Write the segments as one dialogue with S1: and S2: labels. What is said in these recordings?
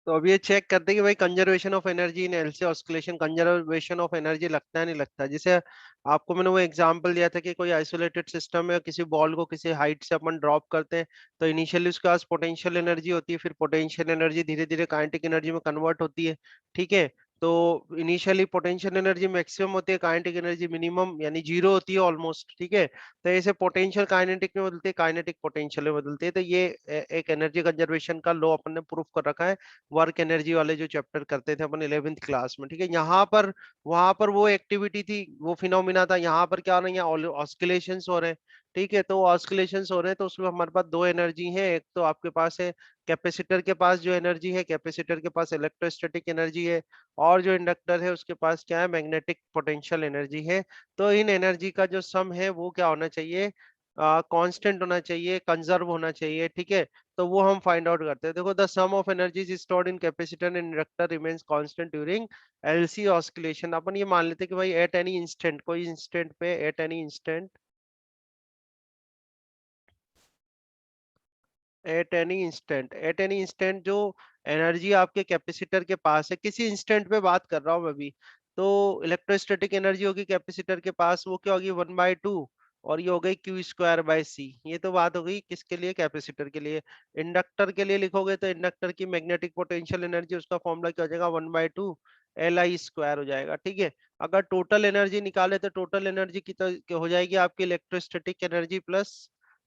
S1: तो अब ये चेक करते हैं कि भाई conservation of energy in LC oscillation, conservation of energy लगता है नहीं लगता। जैसे आपको मैंने वो एग्जांपल दिया था कि कोई आइसोलेटेड सिस्टम है, किसी बॉल को किसी हाइट से अपन ड्रॉप करते हैं, तो इनिशियली उसके पास पोटेंशियल एनर्जी होती है, फिर पोटेंशियल एनर्जी धीरे धीरे काइनेटिक एनर्जी में कन्वर्ट होती है। ठीक है, तो इनिशियली पोटेंशियल एनर्जी मैक्सिमम होती है, काइनेटिक एनर्जी मिनिमम यानी जीरो होती है ऑलमोस्ट। ठीक है, तो ऐसे पोटेंशियल काइनेटिक में बदलती है, काइनेटिक पोटेंशियल में बदलती है। तो ये एक एनर्जी कंजर्वेशन का लॉ अपन ने प्रूफ कर रखा है वर्क एनर्जी वाले जो चैप्टर करते थे अपन 11th क्लास में। ठीक है, यहाँ पर वहां पर वो एक्टिविटी थी, वो फिनोमिना था। यहाँ पर क्या हो रहा है, ऑस्किलेशंस हो रहे हैं। ठीक है, तो ऑस्किलेशंस हो रहे हैं तो उसमें हमारे पास दो एनर्जी है। एक तो आपके पास है कैपेसिटर के पास जो एनर्जी है, कैपेसिटर के पास इलेक्ट्रोस्टैटिक एनर्जी है, और जो इंडक्टर है उसके पास क्या है, मैग्नेटिक पोटेंशियल एनर्जी है। तो इन एनर्जी का जो सम है वो क्या होना चाहिए, कांस्टेंट होना चाहिए, कंजर्व होना चाहिए। ठीक है, तो वो हम फाइंड आउट करते हैं। देखो, the sum of energies stored in capacitor and inductor remains constant during LC oscillation. अपन ये मान लेते हैं कि भाई एट एनी इंस्टेंट, कोई इंस्टेंट पे, at any instant, at any instant जो एनर्जी आपके कैपेसिटर के पास है, किसी इंस्टेंट पे बात कर रहा हूं मैं भी, तो इलेक्ट्रोस्टैटिक एनर्जी होगी कैपेसिटर के पास, वो क्या होगी, 1/2, और ये हो गई Q²/C। ये तो बात हो गई किसके लिए, कैपेसिटर के लिए। इंडक्टर के लिए लिखोगे तो इंडक्टर की मैग्नेटिक पोटेंशियल एनर्जी, उसका फॉर्मूला क्या हो जाएगा, 1/2 Li² हो जाएगा। ठीक है, अगर टोटल एनर्जी निकाले तो टोटल एनर्जी की तो हो जाएगी आपकी इलेक्ट्रोस्टैटिक एनर्जी प्लस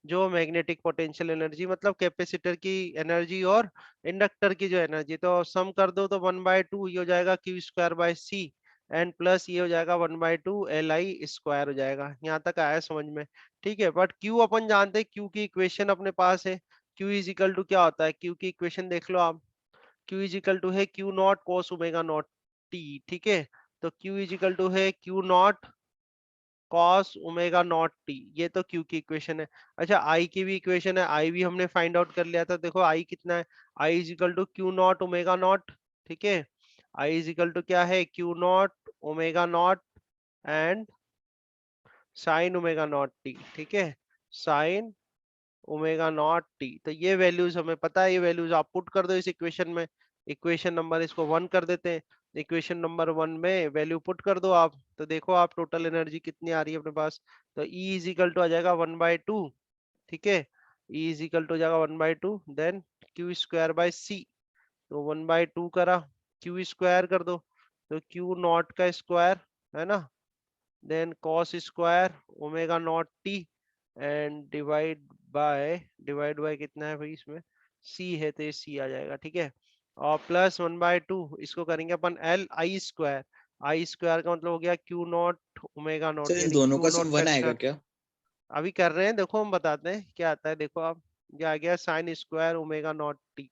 S1: जो मैग्नेटिक पोटेंशियल एनर्जी, मतलब कैपेसिटर की एनर्जी और इंडक्टर की जो एनर्जी। तो सम कर दो तो 1/2 ये हो जाएगा Q²/C, एंड प्लस ये हो जाएगा 1/2 Li² हो जाएगा। यहाँ तक आया समझ में। ठीक है, बट Q अपन जानते हैं, Q की इक्वेशन अपने पास है। Q इज इक्वल टू क्या होता है, Q की इक्वेशन देख लो आप। Q इज इक्वल टू है Q0 cos ω0t। ठीक है, तो Q इज इक्वल टू है Q0 cos ω0t, ये तो Q की इक्वेशन है। अच्छा, I की भी इक्वेशन है, I भी हमने फाइंड आउट कर लिया था। देखो I कितना है, I is equal to Q0 ω0। ठीक है, I इज इक्वल टू क्या है, Q0 ω0 एंड साइन ω0t। ठीक है, साइन ω0t। तो ये वैल्यूज हमें पता है, ये वैल्यूज आप पुट कर दो इस इक्वेशन में। इक्वेशन नंबर इसको 1 कर देते हैं। इक्वेशन नंबर 1 में वैल्यू पुट कर दो आप, तो देखो आप टोटल एनर्जी कितनी आ रही है अपने पास। तो E इज इक्वल टू आ जाएगा 1/2। ठीक है, E इज इक्वल टू हो जाएगा 1/2, देन Q²/C। तो 1/2 करा, Q² कर दो, तो Q0 का स्क्वायर, है ना, then cos square ω0t, and divide by कितना है भाई इसमें, C है तो ये C आ जाएगा। ठीक है, और प्लस 1/2 इसको करेंगे अपन Li²। I² का मतलब हो गया Q0 ω0
S2: सर इन
S1: यानी
S2: दोनों का
S1: Q0
S2: सम
S1: का
S2: 1 आएगा
S1: स्क्वायर।
S2: क्या?
S1: अभी कर रहे हैं, देखो हम बताते हैं क्या आता है। देखो आप, ये आ गया sin² ω0t।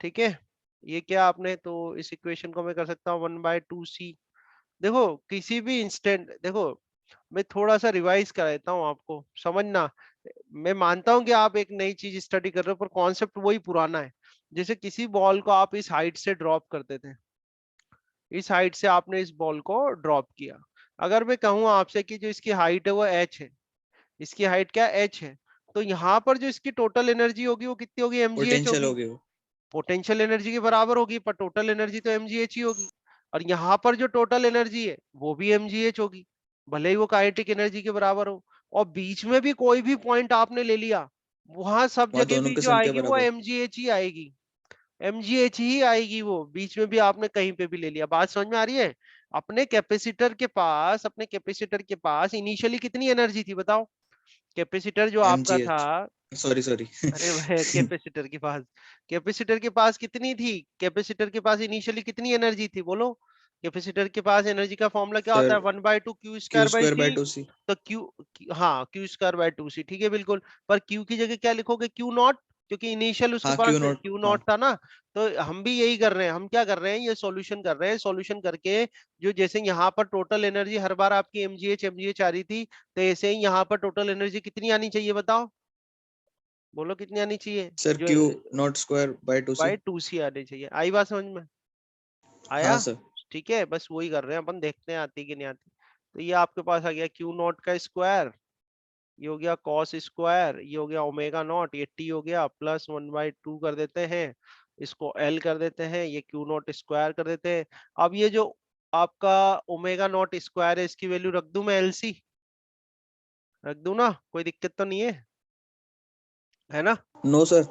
S1: ठीक है, ये क्या आपने, तो इस इक्वेशन को मैं कर सकता हूँ 1/2C। देखो किसी भी इंस्टेंट, देखो मैं थोड़ा सा रिवाइज कर देता हूँ आपको समझना। मैं मानता हूँ कि आप एक नई चीज स्टडी कर रहे हो, पर कॉन्सेप्ट वही पुराना है। जैसे किसी बॉल को आप इस हाइट से ड्रॉप करते थे, इस हाइट से आपने इस बॉल को ड्रॉप किया। अगर मैं कहूँ आपसे कि जो इसकी हाइट है वो h है, इसकी हाइट क्या h है, तो यहाँ पर जो इसकी टोटल एनर्जी होगी वो कितनी होगी, mgh
S2: पोटेंशियल हो
S1: होगी।
S2: गए वो।
S1: पोटेंशियल एनर्जी के बराबर होगी, पर टोटल एनर्जी तो mgh ही होगी। और यहाँ पर जो टोटल एनर्जी है वो भी mgh होगी, भले ही वो काइनेटिक एनर्जी के बराबर हो। और बीच में भी कोई भी पॉइंट आपने ले लिया, वहां सब
S2: वहां
S1: जगह
S2: दोनों
S1: भी
S2: के
S1: जो
S2: सम के
S1: आएगी वो
S2: बराबर।
S1: mgh ही आएगी, mgh ही आएगी। वो बीच में भी आपने कहीं पे भी ले लिया, बात समझ में आ रही है। अपने कैपेसिटर के पास इनिशियली कितनी एनर्जी थी बताओ, कैपेसिटर जो
S2: एम
S1: आपका
S2: जी
S1: था।
S2: H sorry sorry.
S1: अरे भाई, कैपेसिटर के पास कितनी थी, कैपेसिटर के पास इनिशियली कितनी एनर्जी थी बोलो। कैपेसिटर के पास एनर्जी का फॉर्मूला क्या होता
S2: सर
S1: है, 1/2 Q
S2: Q
S1: square by
S2: square by
S1: C.
S2: Two C.
S1: तो हाँ Q²/2C, ठीक है बिल्कुल। पर Q की जगह क्या लिखोगे, Q0, क्योंकि इनिशियल उसके
S2: हाँ
S1: पास
S2: क्यू नॉट हाँ।
S1: Q0 था ना। तो हम भी यही कर रहे हैं, हम क्या कर रहे हैं, ये सॉल्यूशन कर रहे हैं। सॉल्यूशन करके जो, जैसे यहाँ पर टोटल एनर्जी हर बार आपकी mgh आ रही थी, तो ऐसे ही यहाँ पर टोटल एनर्जी कितनी आनी चाहिए बताओ, बोलो कितनी आनी चाहिए,
S2: सर
S1: जो
S2: Q naught square by two C.
S1: By 2C आनी चाहिए। आई बात समझ में, आया।
S2: हाँ सर।
S1: ठीक है, बस वही कर रहे हैं अपन, देखते हैं आती कि नहीं आती। तो ये आपके पास आ गया Q0 का स्क्वायर, ये हो गया कॉस स्क्वायर, ये हो गया ω0, ये t हो गया, प्लस 1/2 कर देते हैं इसको एल कर देते हैं, ये क्यू नॉट स्क्वायर कर देते हैं। अब ये जो आपका ओमेगा नॉट स्क्वायर है, इसकी वैल्यू रख दूं मैं एलसी, रख दूं ना, कोई दिक्कत तो नहीं है ना?
S2: नो सर,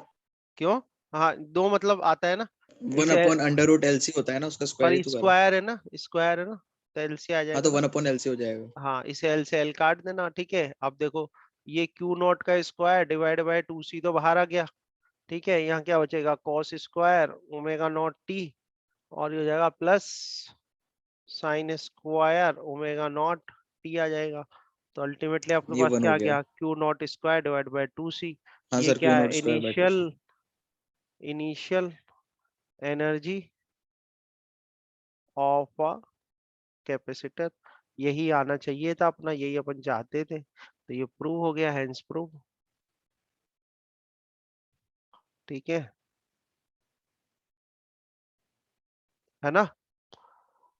S1: क्यों? हाँ, दो मतलब आता है ना,
S2: वन
S1: इसे
S2: अपॉन अंडर रूट एलसी होता है ना, उसका स्क्वायर
S1: पर
S2: ही तो करा।
S1: स्क्वायर है ना, स्क्वायर है ना, तो एलसी आ
S2: हाँ
S1: जाएगा
S2: तो
S1: ना।
S2: वन अपॉन एलसी हो जाएगा।
S1: हाँ, इसे एल से एल काट देना, ठीक है। अब देखो, ये क्यू नॉट का स्क्वायर डिवाइड बाय 2c तो बाहर आ गया, ठीक है। यहाँ क्या बचेगा, cos square omega naught t, और ये हो जाएगा plus sine square omega naught t आ जाएगा। तो अल्टीमेटली आपके
S2: ये
S1: पास
S2: वन
S1: क्या
S2: हो
S1: आ
S2: गया।
S1: गया, Q naught square divide by 2c।
S2: हाँ
S1: ये
S2: सर, क्यू
S1: क्या है,
S2: naught square by two
S1: initial
S2: C.
S1: Initial energy of a capacitor. यही आना चाहिए था अपना, यही अपन चाहते थे, तो ये प्रूव हो गया, हैंस प्रूव, ठीक है ना?